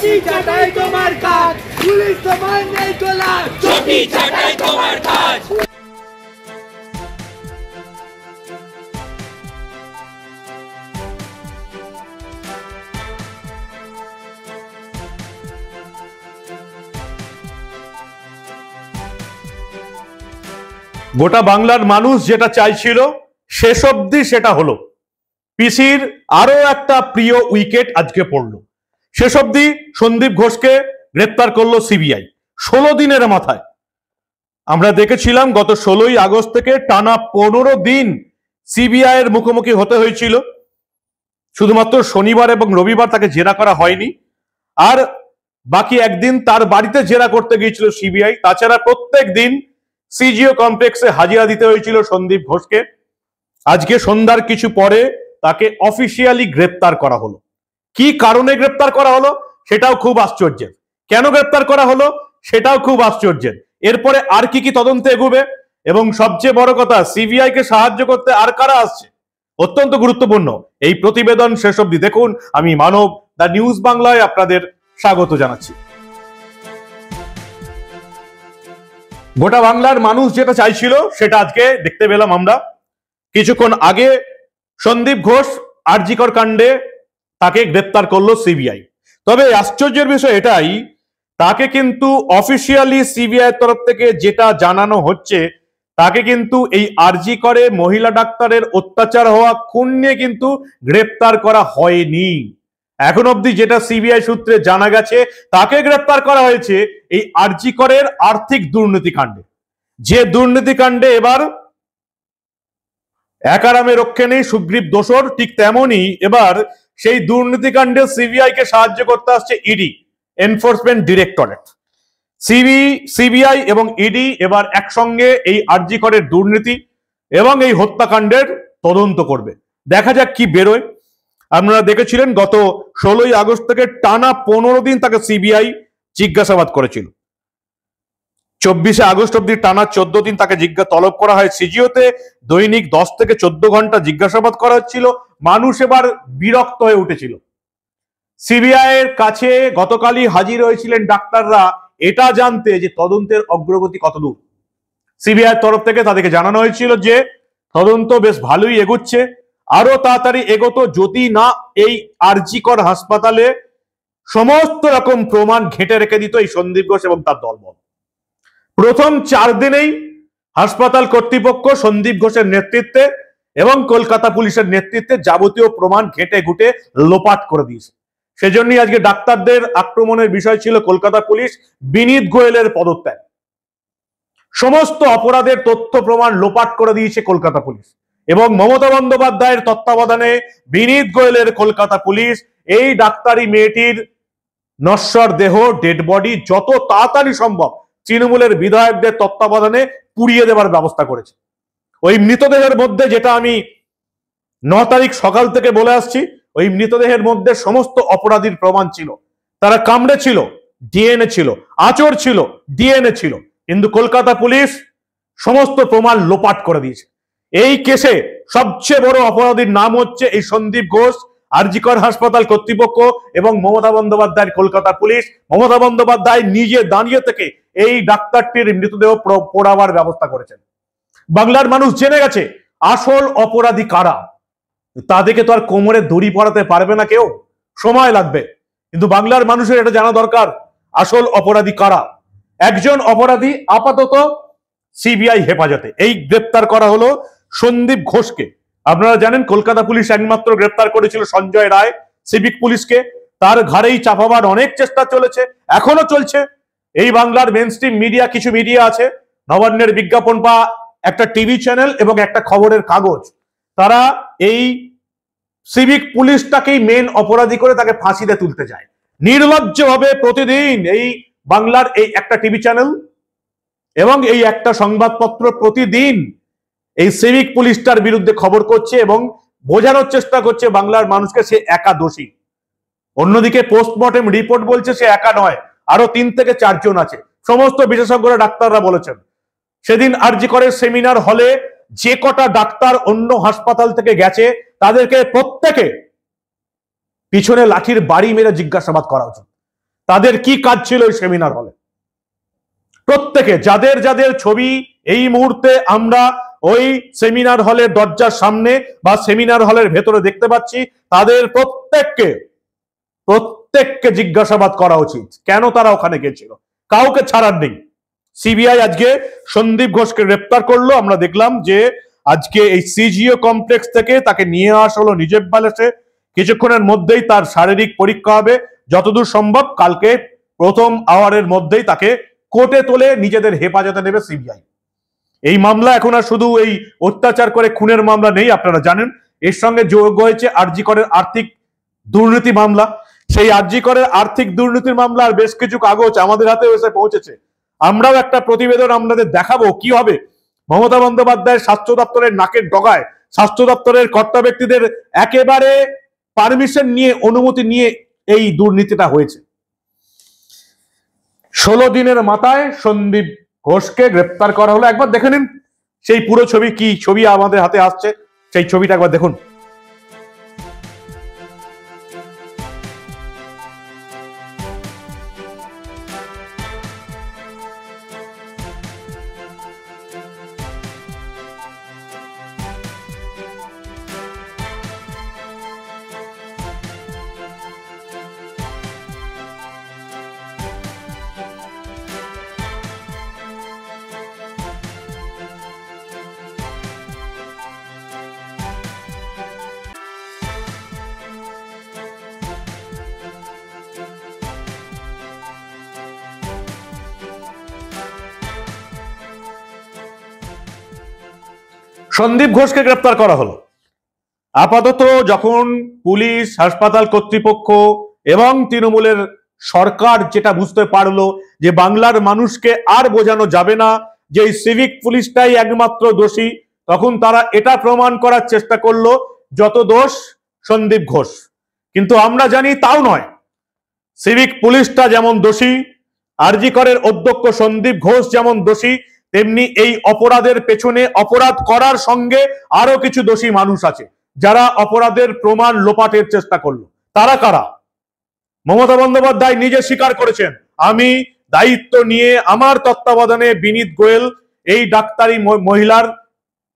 চটি চাটাই তোমার কাজ, পুলিশ তোমার নেই তোলা, চটি চাটাই তোমার কাজ। গোটা বাংলার মানুষ যেটা চাইছিল শেষ অবধি সেটা হলো। পিসির আরো একটা প্রিয় উইকেট আজকে পড়লো। শেষ অবধি সন্দীপ ঘোষকে গ্রেপ্তার করলো সিবিআই 16 দিনের মাথায়। আমরা দেখেছিলাম গত 16ই আগস্ট থেকে টানা 15 দিন সিবিআই এর মুখোমুখি হতে হয়েছিল। শুধুমাত্র শনিবার এবং রবিবার তাকে জেরা করা হয়নি, আর বাকি একদিন তার বাড়িতে জেরা করতে গিয়েছিল সিবিআই। তাছাড়া প্রত্যেক দিন সিজিও কমপ্লেক্সে হাজিরা দিতে হয়েছিল সন্দীপ ঘোষকে। আজকে সন্ধ্যার কিছু পরে তাকে অফিসিয়ালি গ্রেপ্তার করা হলো। কি কারণে গ্রেপ্তার করা হলো সেটাও খুব আশ্চর্যের, কেন গ্রেপ্তার করা হলো সেটাও খুব আশ্চর্যের। এরপরে আর কি কি তদন্তে এগোবে, এবং সবচেয়ে বড় কথা সিবিআই কে সাহায্য করতে আর কারা আসছে, অত্যন্ত গুরুত্বপূর্ণ। এই প্রতিবেদন শেষ অবধি দেখুন। আমি মানব, দ্য নিউজ বাংলায় আপনাদের স্বাগত জানাচ্ছি। গোটা বাংলার মানুষ যেটা চাইছিল সেটা আজকে দেখতে পেলাম আমরা। কিছুক্ষণ আগে সন্দীপ ঘোষ আরজিকর কাণ্ডে তাকে গ্রেপ্তার করলো সিবিআই। তবে আশ্চর্যের বিষয় এটাই, তাকে কিন্তু অফিসিয়ালি সিবিআই তরফ থেকে যেটা জানানো হচ্ছে, তাকে কিন্তু এই আরজিকরে মহিলা ডাক্তারের অত্যাচার হওয়া খুন নিয়ে কিন্তু গ্রেপ্তার করা হয়নি। এখন অবধি যেটা সিবিআই সূত্রে জানা গেছে, তাকে গ্রেপ্তার করা হয়েছে এই আরজিকরের আর্থিক দুর্নীতি কাণ্ডে। যে দুর্নীতি কাণ্ডে এবার একারামে রক্ষে নেই সুগ্রীব দোসর, ঠিক তেমনই এবার সেই দুর্নীতি কাণ্ডে সিবিআই কে সাহায্য করতে আসছে ইডি, এনফোর্সমেন্ট ডিরেক্টরেট। সিবিআই এবং ইডি এবার একসঙ্গে এই আরজিকরের দুর্নীতি এবং এই হত্যাকাণ্ডের তদন্ত করবে। দেখা যাক কি বেরোয়। আপনারা দেখেছিলেন গত 16ই আগস্ট থেকে টানা 15 দিন তাকে সিবিআই জিজ্ঞাসাবাদ করেছিল। 24শে আগস্ট অব্দি টানা 14 দিন তাকে তলব করা হয় সিজিওতে। দৈনিক 10 থেকে 14 ঘন্টা জিজ্ঞাসাবাদ করা হচ্ছিল। মানুষ এবার বিরক্ত হয়ে উঠেছিল। সিবিআই এর কাছে গতকালই হাজির হয়েছিলেন ডাক্তাররা এটা জানতে যে তদন্তের অগ্রগতি কতদূর। সিবিআই এর তরফ থেকে তাদেরকে জানানো হয়েছিল যে তদন্ত বেশ ভালোই এগোচ্ছে, আরো তাড়াতাড়ি এগোতো যদি না এই আরজিকর হাসপাতালে সমস্ত রকম প্রমাণ ঘেঁটে রেখে দিত এই সন্দীপ ঘোষ এবং তার দলবল। প্রথম 4 দিনেই হাসপাতাল কর্তৃপক্ষ সন্দীপ ঘোষের নেতৃত্বে এবং কলকাতা পুলিশের নেতৃত্বে যাবতীয় প্রমাণ ঘেঁটে ঘুটে লোপাট করে দিয়েছে। সেজন্যই আজকে ডাক্তারদের আক্রমণের বিষয় ছিল কলকাতা পুলিশ, বিনীত গোয়েলের পদত্যাগ। সমস্ত অপরাধের তথ্য প্রমাণ লোপাট করে দিয়েছে কলকাতা পুলিশ, এবং মমতা বন্দ্যোপাধ্যায়ের তত্ত্বাবধানে বিনীত গোয়েলের কলকাতা পুলিশ এই ডাক্তারি মেয়েটির নশ্বর দেহ, ডেড বডি যত তাড়াতাড়ি সম্ভব তৃণমূলের বিধায়কদের তত্ত্বাবধানে পুড়িয়ে দেওয়ার ব্যবস্থা করেছে। ওই মৃতদেহের মধ্যে, যেটা আমি 9 তারিখ সকাল থেকে বলে আসছি, ওই মৃতদেহের মধ্যে সমস্ত অপরাধীর প্রমাণ ছিল। তারা কামড়ে ছিল, ডিএনএ ছিল, আঁচড় ছিল, ডিএনএ ছিল, কিন্তু কলকাতা পুলিশ সমস্ত প্রমাণ লোপাট করে দিয়েছে। এই কেসে সবচেয়ে বড় অপরাধীর নাম হচ্ছে এই সন্দীপ ঘোষ, আরজিকর হাসপাতাল কর্তৃপক্ষ এবং মমতা বন্দ্যোপাধ্যায়ের কলকাতা পুলিশ। মমতা বন্দ্যোপাধ্যায় নিজে দাঁড়িয়ে থেকে এই ডাক্তারটির মৃতদেহ পোড়াবার ব্যবস্থা করেছেন। বাংলার মানুষ জেনে গেছে আসল অপরাধী কারা। তাদেরকে তো আর কোমরে দড়ি পরাতে পারবে না কেউ, সময় লাগবে, কিন্তু বাংলার মানুষের এটা জানা দরকার আসল অপরাধী কারা। একজন অপরাধী আপাতত সিবিআই হেফাজতে, এই গ্রেপ্তার করা হলো সন্দীপ ঘোষকে। আপনারা জানেন কলকাতা পুলিশ একমাত্র গ্রেপ্তার করেছিল সঞ্জয় রায়, সিভিক পুলিশকে। তার ঘাড়েই চাপাবার অনেক চেষ্টা চলেছে, এখনো চলছে। এই বাংলার মেইনস্ট্রিম মিডিয়া, কিছু মিডিয়া আছে, নবান্নের বিজ্ঞাপন বা একটা টিভি চ্যানেল এবং একটা খবরের কাগজ, তারা এই সিভিক পুলিশটাকেই মেন অপরাধী করে তাকে ফাঁসিতে তুলতে যায় নির্লজ্জভাবে। প্রতিদিন এই বাংলার এই একটা টিভি চ্যানেল এবং এই একটা সংবাদপত্র প্রতিদিন এই সিভিক পুলিশটার বিরুদ্ধে খবর করছে এবং বোঝানোর চেষ্টা করছে বাংলার মানুষকে সে একা দোষী। অন্যদিকে পোস্টমর্টেম রিপোর্ট বলছে সে একা নয়, আরো 3 থেকে 4 জন আছে। সমস্ত বিশেষজ্ঞরা, ডাক্তাররা বলেছেন। সেদিন আরজিকরের সেমিনার হলে যে কটা ডাক্তার অন্য হাসপাতাল থেকে গেছে তাদেরকে প্রত্যেকে পিছনে লাঠির বাড়ি মেরে জিজ্ঞাসাবাদ করা উচিত। তাদের কি কাজ ছিল ওই সেমিনার হলে। প্রত্যেকে যাদের যাদের ছবি এই মুহূর্তে আমরা ওই সেমিনার হলের দরজার সামনে বা সেমিনার হলের ভেতরে দেখতে পাচ্ছি, তাদের প্রত্যেককে জিজ্ঞাসাবাদ করা উচিত, কেন তারা ওখানে গেছিল। কাউকে ছাড়ার নেই। সিবিআই আজকে সন্দীপ ঘোষকে গ্রেপ্তার করলো। আমরা দেখলাম যে আজকে এই সিজিও কমপ্লেক্স থেকে তাকে নিয়ে আসা হলো নিজের প্যালেসে। কিছুক্ষণের মধ্যেই তার শারীরিক পরীক্ষা হবে, যতদূর সম্ভব কালকে প্রথম আওয়ারের মধ্যেই তাকে কোর্টে তোলে নিজেদের হেফাজতে নেবে সিবিআই। এই মামলা এখন আর শুধু এই অত্যাচার করে খুনের মামলা নেই, আপনারা জানেন এর সঙ্গে যোগ হয়েছে আরজি করের আর্থিক দুর্নীতি মামলা। সেই আরজি করের আর্থিক দুর্নীতির মামলা আর বেশ কিছু কাগজ আমাদের হাতে এসে পৌঁছেছে। আমরাও একটা প্রতিবেদন আপনাদের দেখাবো কি হবে মমতা বন্দ্যোপাধ্যায়ের স্বাস্থ্য দপ্তরের নাকের ডগায় স্বাস্থ্য দপ্তরের কর্তা ব্যক্তিদের একেবারে পারমিশন নিয়ে, অনুমতি নিয়ে এই দুর্নীতিটা হয়েছে। 16 দিনের মাথায় সন্দীপ ঘোষকে গ্রেপ্তার করা হলো। একবার দেখে নিন সেই পুরো ছবি, কি ছবি আমাদের হাতে আসছে সেই ছবিটা একবার দেখুন। সন্দীপ ঘোষকে গ্রেপ্তার করা হলো। আপাতত যখন পুলিশ, হাসপাতাল কর্তৃপক্ষ এবং তৃণমূলের সরকার যেটা বুঝতে পারলো যে বাংলার মানুষকে আর বোঝানো যাবে না যে এই সিভিক পুলিশটাই একমাত্র দোষী, তখন তারা এটা প্রমাণ করার চেষ্টা করলো যত দোষ সন্দীপ ঘোষ। কিন্তু আমরা জানি তাও নয়। সিভিক পুলিশটা যেমন দোষী, আরজি করের অধ্যক্ষ সন্দীপ ঘোষ যেমন দোষী, তেমনি এই অপরাধের পেছনে অপরাধ করার সঙ্গে আরো কিছু দোষী মানুষ আছে যারা অপরাধের প্রমাণ লোপাটের চেষ্টা করলো। তারা কারা? মমতা বন্দ্যোপাধ্যায় নিজে স্বীকার করেছেন, আমি দায়িত্ব নিয়ে আমার তত্ত্বাবধানে বিনীত গোয়েল এই ডাক্তারি মহিলার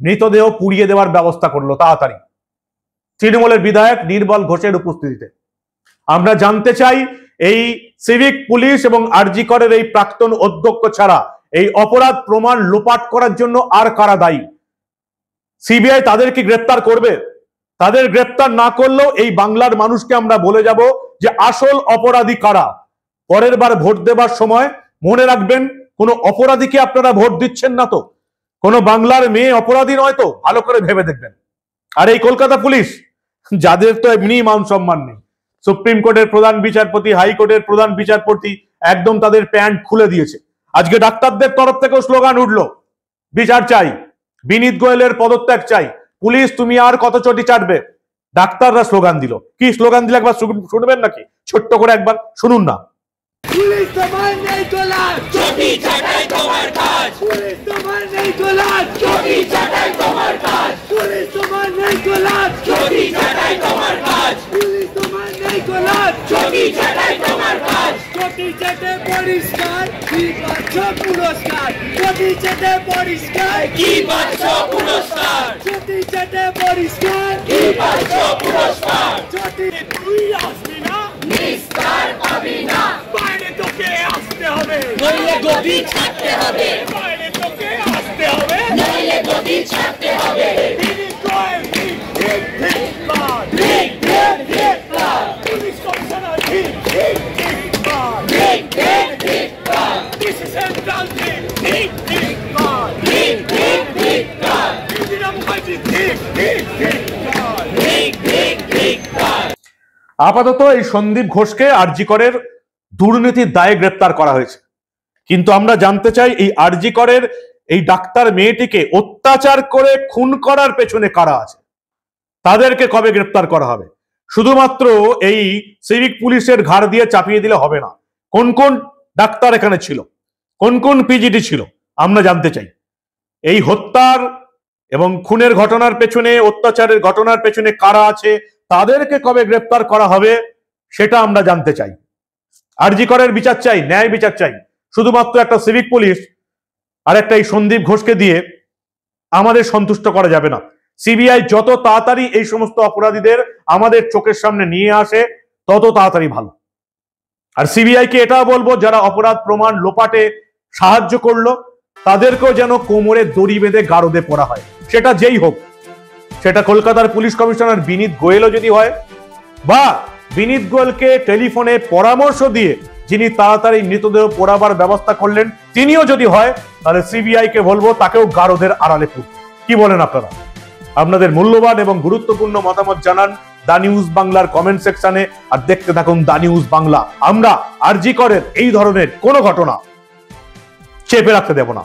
মৃতদেহ পুড়িয়ে দেওয়ার ব্যবস্থা করলো তাড়াতাড়ি, তৃণমূলের বিধায়ক নির্মল ঘোষের উপস্থিতিতে। আমরা জানতে চাই এই সিভিক পুলিশ এবং আরজি করের এই প্রাক্তন অধ্যক্ষ ছাড়া এই অপরাধ প্রমাণ লোপাট করার জন্য আর কারা দায়ী? সিবিআই তাদেরকে গ্রেপ্তার করবে? তাদের গ্রেপ্তার না করলেও এই বাংলার মানুষকে আমরা বলে যাব যে আসল অপরাধী কারা। পরের বার ভোট দেবার সময় মনে রাখবেন, কোনো অপরাধীকে আপনারা ভোট দিচ্ছেন না তো, কোনো বাংলার মেয়ে অপরাধী নয় তো, ভালো করে ভেবে দেখবেন। আর এই কলকাতা পুলিশ যাদের তো এমনি মান সম্মান নেই, সুপ্রিম কোর্টের প্রধান বিচারপতি, হাইকোর্টের প্রধান বিচারপতি একদম তাদের প্যান্ট খুলে দিয়েছে। আজকে ডাক্তারদের তরফ থেকেও স্লোগান উঠলো, বিচার চাই, বিনীত গোয়েলের পদত্যাগ চাই, পুলিশ তুমি আর কত চটি চাটবে। ডাক্তাররা স্লোগান দিল। কি স্লোগান দিল একবার শুনবেন নাকি? ছোট্ট করে একবার শুনুন না। পুলিশ তোমার নেই তোলা, চটি চাটাই তোমার কাজ। পুলিশ তোমার নেই তোলা, চটি চাটাই তোমার কাজ। পুলিশ তোমার নেই তোলা, চটি চাটাই তোমার কাজ। পুলিশ তোমার নেই তোলা, চটি চাটাই তোমার কাজ। চটি চেটে পরিষ্কার, কি পাচ্ছ পুরস্কার? চটি চেটে পরিষ্কার, কি পাচ্ছ পুরস্কার? চটি চেটে পরিষ্কার, কি পাচ্ছ পুরস্কার? চটি তুই আসবি না, নিস্তার পাবি না। বাইরে তোকে আসতে হবে, নইলে গদি ছাড়তে হবে। বাইরে তোকে আসতে হবে, নইলে গদি ছাড়তে হবে। পুলিশ কমিশনার ঠিক ঠিক ঠিক ঠিক ঠিক ঠিক ডিসি সেন্ট্রাল ঠিক ঠিক ঠিক ঠিক ঠিক ঠিক ইন্দিরা মুখার্জি ঠিক ঠিক ঠিক ঠিক ঠিক ঠিক। আপাতত এই সন্দীপ ঘোষকে আরজি করের দুর্নীতির দায়ে গ্রেপ্তার করা হয়েছে। কিন্তু আমরা জানতে চাই এই আরজি করের এই ডাক্তার মেয়েটিকে অত্যাচার করে খুন করার পেছনে কারা আছে, তাদেরকে কবে গ্রেপ্তার করা হবে? শুধুমাত্র এই সিভিক পুলিশের ঘাড় দিয়ে চাপিয়ে দিলে হবে না। কোন কোন ডাক্তার এখানে ছিল, কোন কোন পিজিটি ছিল, আমরা জানতে চাই। এই হত্যার এবং খুনের ঘটনার পেছনে, অত্যাচারের ঘটনার পেছনে কারা আছে, তাদেরকে কবে গ্রেপ্তার করা হবে সেটা আমরা জানতে চাই। আরজি করের বিচার চাই, ন্যায় বিচার চাই। শুধুমাত্র একটা সিভিক পুলিশ আর একটা এই সন্দীপ ঘোষকে দিয়ে আমাদের সন্তুষ্ট করা যাবে না। সিবিআই যত তাড়াতাড়ি এই সমস্ত অপরাধীদের আমাদের চোখের সামনে নিয়ে আসে তত তাড়াতাড়ি ভালো। আর সিবিআই কে এটাও বলবো, যারা অপরাধ প্রমাণ লোপাটে সাহায্য করলো তাদেরকেও যেন কোমরে দড়ি বেঁধে গারদে পড়া হয়, সেটা যেই হোক। সেটা কলকাতার পুলিশ কমিশনার বিনীত গোয়েলও যদি হয়, বা বিনীত গোয়েলকে টেলিফোনে পরামর্শ দিয়ে যিনি তাড়াতাড়ি মৃতদেহ পোড়াবার ব্যবস্থা করলেন তিনিও যদি হয়, তাহলে সিবিআই কে বলবো তাকেও গারদের আড়ালে পুরো। কি বলেন আপনারা? আপনাদের মূল্যবান এবং গুরুত্বপূর্ণ মতামত জানান দা নিউজ বাংলার কমেন্ট সেকশনে, আর দেখতে থাকুন দা নিউজ বাংলা। আমরা আরজি করের এই ধরনের কোনো ঘটনা চেপে রাখতে দেব না।